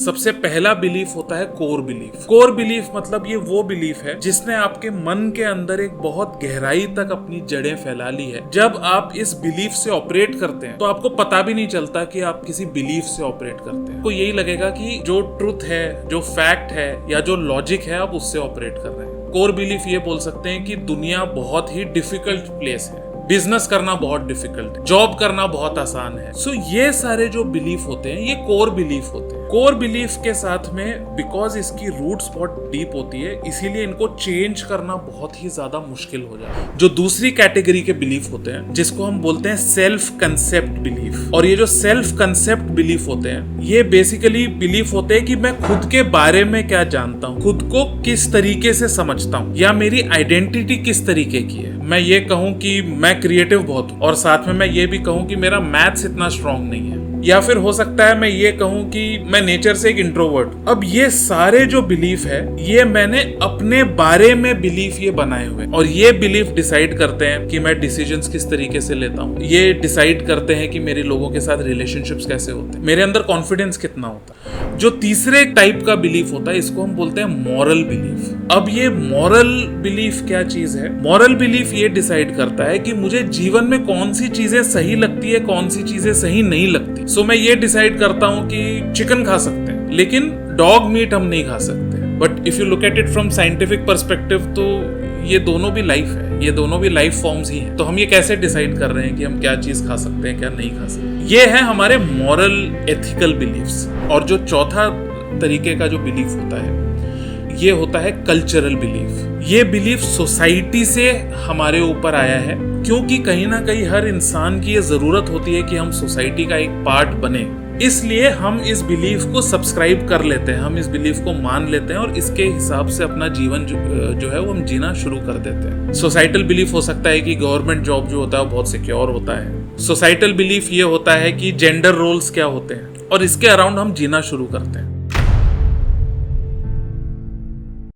सबसे पहला बिलीफ होता है कोर बिलीफ। कोर बिलीफ मतलब ये वो बिलीफ है जिसने आपके मन के अंदर एक बहुत गहराई तक अपनी जड़ें फैला ली है। जब आप इस बिलीफ से ऑपरेट करते हैं तो आपको पता भी नहीं चलता कि आप किसी बिलीफ से ऑपरेट करते हैं। आपको यही लगेगा कि जो ट्रुथ है, जो फैक्ट है या जो लॉजिक है, आप उससे ऑपरेट कर रहे हैं। कोर बिलीफ ये बोल सकते हैं कि दुनिया बहुत ही डिफिकल्ट प्लेस है, बिजनेस करना बहुत डिफिकल्ट है, जॉब करना बहुत आसान है। सो ये सारे जो बिलीफ होते हैं ये कोर बिलीफ होते हैं। कोर बिलीफ के साथ में बिकॉज इसकी रूट्स बहुत डीप होती है, इसीलिए इनको चेंज करना बहुत ही ज्यादा मुश्किल हो जाता है। जो दूसरी कैटेगरी के बिलीफ होते हैं जिसको हम बोलते हैं सेल्फ कंसेप्ट बिलीफ, और ये जो सेल्फ कंसेप्ट बिलीफ होते हैं ये बेसिकली बिलीफ होते हैं कि मैं खुद के बारे में क्या जानता हूँ, खुद को किस तरीके से समझता हूँ, या मेरी आइडेंटिटी किस तरीके की है। मैं ये कहूँ कि मैं क्रिएटिव बहुत हूँ और साथ में मैं ये भी कहूँ कि मेरा मैथ्स इतना स्ट्रांग नहीं है, या फिर हो सकता है मैं ये कहूँ कि मैं नेचर से एक इंट्रोवर्ट। अब ये सारे जो बिलीफ है ये मैंने अपने बारे में बिलीफ ये बनाए हुए, और ये बिलीफ डिसाइड करते हैं कि मैं डिसीजंस किस तरीके से लेता हूँ। ये डिसाइड करते हैं कि मेरे लोगों के साथ रिलेशनशिप्स कैसे होते हैं, मेरे अंदर कॉन्फिडेंस कितना होता है। जो तीसरे टाइप का बिलीफ होता है इसको हम बोलते हैं मॉरल बिलीफ। अब ये मॉरल बिलीफ क्या चीज है? मॉरल बिलीफ ये डिसाइड करता है कि मुझे जीवन में कौन सी चीजें सही लगती है, कौन सी चीजें सही नहीं लगती। सो मैं ये डिसाइड करता हूँ कि चिकन खा सकते हैं लेकिन डॉग मीट हम नहीं खा सकते। But if you look at it from scientific perspective तो ये दोनों भी लाइफ है, ये दोनों भी लाइफ फॉर्म्स ही हैं। तो हम ये कैसे डिसाइड कर रहे हैं कि हम क्या चीज खा सकते हैं, क्या नहीं खा सकते? ये है हमारे मॉरल एथिकल बिलीफ्स। और जो चौथा तरीके का जो बिलीफ होता है ये होता है कल्चरल बिलीफ। ये बिलीफ सोसाइटी से हमारे ऊपर आया है, क्योंकि कहीं ना कहीं हर इंसान की ये जरूरत होती है कि हम सोसाइटी का एक पार्ट बने। इसलिए हम इस बिलीफ को सब्सक्राइब कर लेते हैं, हम इस बिलीफ को मान लेते हैं और इसके हिसाब से अपना जीवन जो है वो हम जीना शुरू कर देते हैं। सोसाइटल बिलीफ हो सकता है कि गवर्नमेंट जॉब जो होता है वो बहुत सिक्योर होता है। सोसाइटल बिलीफ ये होता है कि जेंडर रोल्स क्या होते हैं, और इसके अराउंड हम जीना शुरू करते हैं।